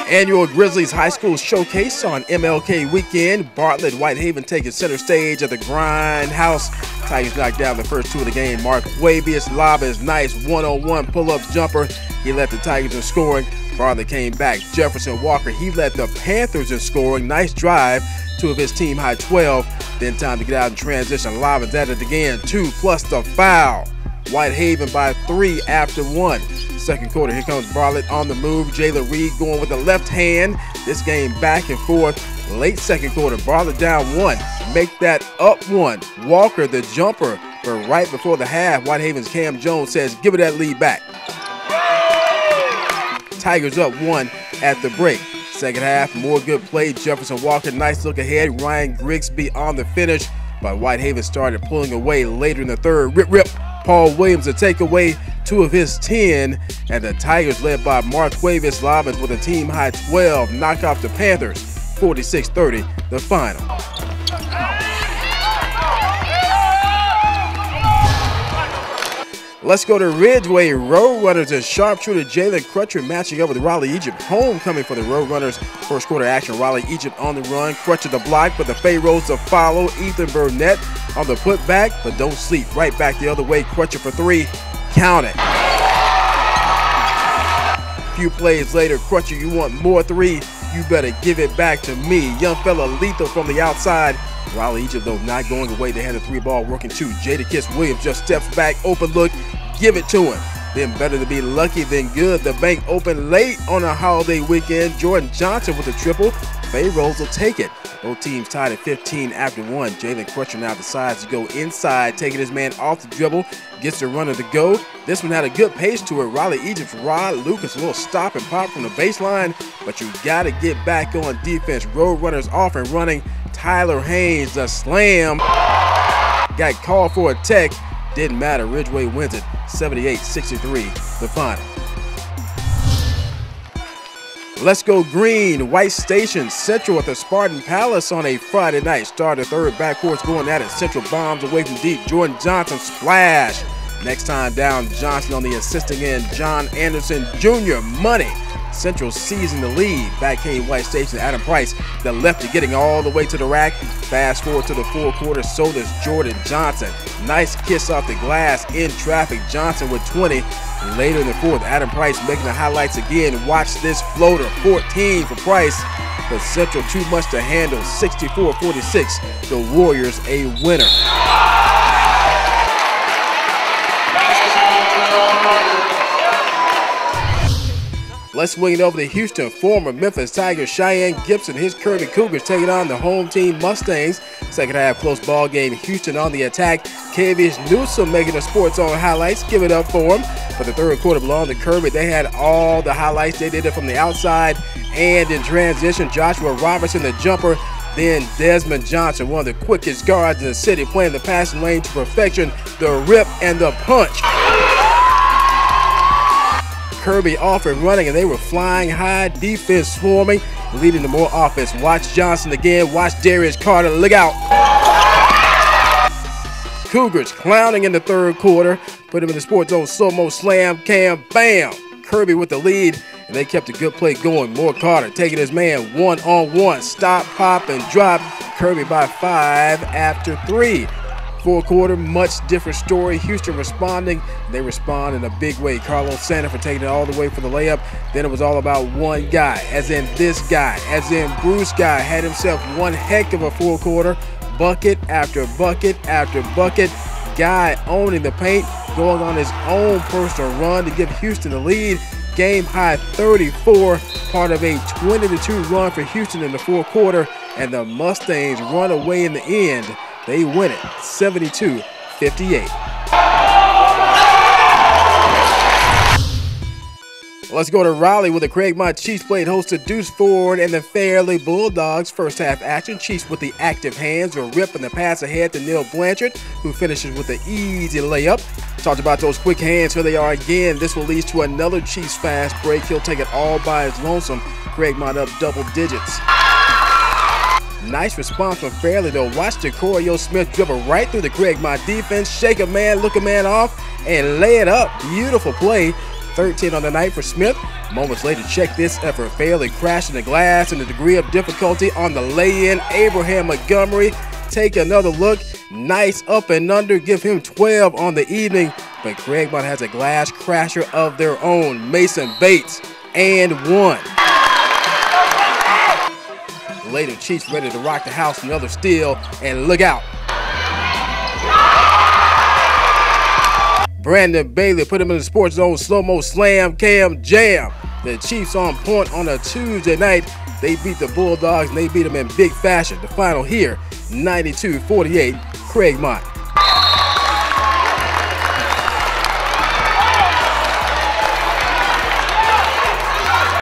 Annual Grizzlies High School Showcase on MLK weekend. Bartlett, Whitehaven taking center stage at the Grindhouse. Tigers knocked down the first two of the game. Mark Wavius lob is nice one-on-one pull-up jumper. He led the Tigers in scoring. Bartlett came back. Jefferson Walker, he led the Panthers in scoring. Nice drive, two of his team high 12. Then time to get out in transition. Lobbins at it again, 2 plus the foul. Whitehaven by 3 after 1. Second quarter, here comes Bartlett on the move. Jalen Reed going with the left hand. This game back and forth. Late second quarter, Bartlett down 1. Make that up 1. Walker the jumper, but right before the half, Whitehaven's Cam Jones says, give it that lead back. Tigers up 1 at the break. Second half, more good play. Jefferson Walker, nice look ahead. Ryan Grigsby on the finish, but Whitehaven started pulling away later in the third. Rip. Paul Williams to take away 2 of his 10, and the Tigers led by Mark Wavis Lobbins with a team high 12 knock off the Panthers 46-30 the final. Let's go to Ridgeway. Roadrunners and sharpshooter Jalen Crutcher matching up with RaleighEgypt. Homecoming for the Roadrunners. First quarter action, RaleighEgypt on the run. Crutcher the block, but the Pharaohs to follow. Ethan Burnett on the putback, but don't sleep. Right back the other way. Crutcher for 3. Count it. A few plays later, Crutcher, you want more 3? You better give it back to me. Young fella lethal from the outside. RaleighEgypt, though, not going away. They had a 3-ball working too. Jadakiss Williams just steps back, open look, give it to him. Then better to be lucky than good. The bank opened late on a holiday weekend. Jordan Johnson with a triple. Pharaohs will take it. Both teams tied at 15 after 1. Jalen Crutcher now decides to go inside, taking his man off the dribble, gets the runner to go. This one had a good pace to it. RaleighEgypt's Rod Lucas, a little stop and pop from the baseline, but you got to get back on defense. Roadrunners off and running. Tyler Haynes, the slam. Got called for a tech. Didn't matter. Ridgeway wins it 78-63 the final. Let's go green. White Station Central at the Spartan Palace on a Friday night. Start the third, backcourt's going at it. Central bombs away from deep. Jordan Johnson splash. Next time down, Johnson on the assisting end. John Anderson Jr. money. Central seizing the lead. Back came White Station. Adam Price, the lefty, getting all the way to the rack. Fast forward to the fourth quarter. So does Jordan Johnson. Nice kiss off the glass in traffic. Johnson with 20. Later in the fourth, Adam Price making the highlights again. Watch this floater. 14 for Price. But Central too much to handle. 64-46. The Warriors a winner. Let's swing it over to Houston. Former Memphis Tigers Cheyenne Gibson, his Kirby Cougars taking on the home team Mustangs. Second half close ball game. Houston on the attack. Kavish Newsom making the Sports Zone highlights. Give it up for him. But the third quarter belonged to Kirby. They had all the highlights. They did it from the outside and in transition. Joshua Robertson, the jumper. Then Desmond Johnson, one of the quickest guards in the city, playing the passing lane to perfection. The rip and the punch. Kirby off and running, and they were flying high, defense swarming, leading to more offense. Watch Johnson again. Watch Darius Carter. Look out. Cougars clowning in the third quarter. Put him in the Sports Zone slow-mo slam, cam, bam. Kirby with the lead, and they kept a good play going. More Carter taking his man one-on-one. Stop, pop, and drop. Kirby by 5 after 3. Fourth quarter, much different story. Houston responding. They respond in a big way. Carlos Santa for taking it all the way for the layup. Then it was all about one guy, as in this guy, as in Bruce Guy. Had himself one heck of a fourth quarter. Bucket after bucket after bucket. Guy owning the paint, going on his own personal run to give Houston the lead. Game high 34, part of a 20-2 run for Houston in the fourth quarter. And the Mustangs run away in the end. They win it 72-58. Let's go to Raleigh with the Craigmont Chiefs played host to Deuce Ford and the Fairley Bulldogs. First half action, Chiefs with the active hands, a rip and the pass ahead to Neil Blanchard, who finishes with the easy layup. Talked about those quick hands, here they are again. This will lead to another Chiefs fast break. He'll take it all by his lonesome. Craigmont up double digits. Nice response from Fairley though. Watch Jacorio Smith dribble right through the Craigmont defense, shake a man, look a man off, and lay it up. Beautiful play. 13 on the night for Smith. Moments later, check this effort. Fairley crashing the glass and the degree of difficulty on the lay-in. Abraham Montgomery, take another look. Nice up and under, give him 12 on the evening. But Craigmont has a glass crasher of their own. Mason Bates, and one. Later, Chiefs ready to rock the house, another steal, and look out. Brandon Bailey put him in the sports zone, slow-mo slam, cam, jam. The Chiefs on point on a Tuesday night. They beat the Bulldogs, and they beat them in big fashion. The final here, 92-48, Craigmont.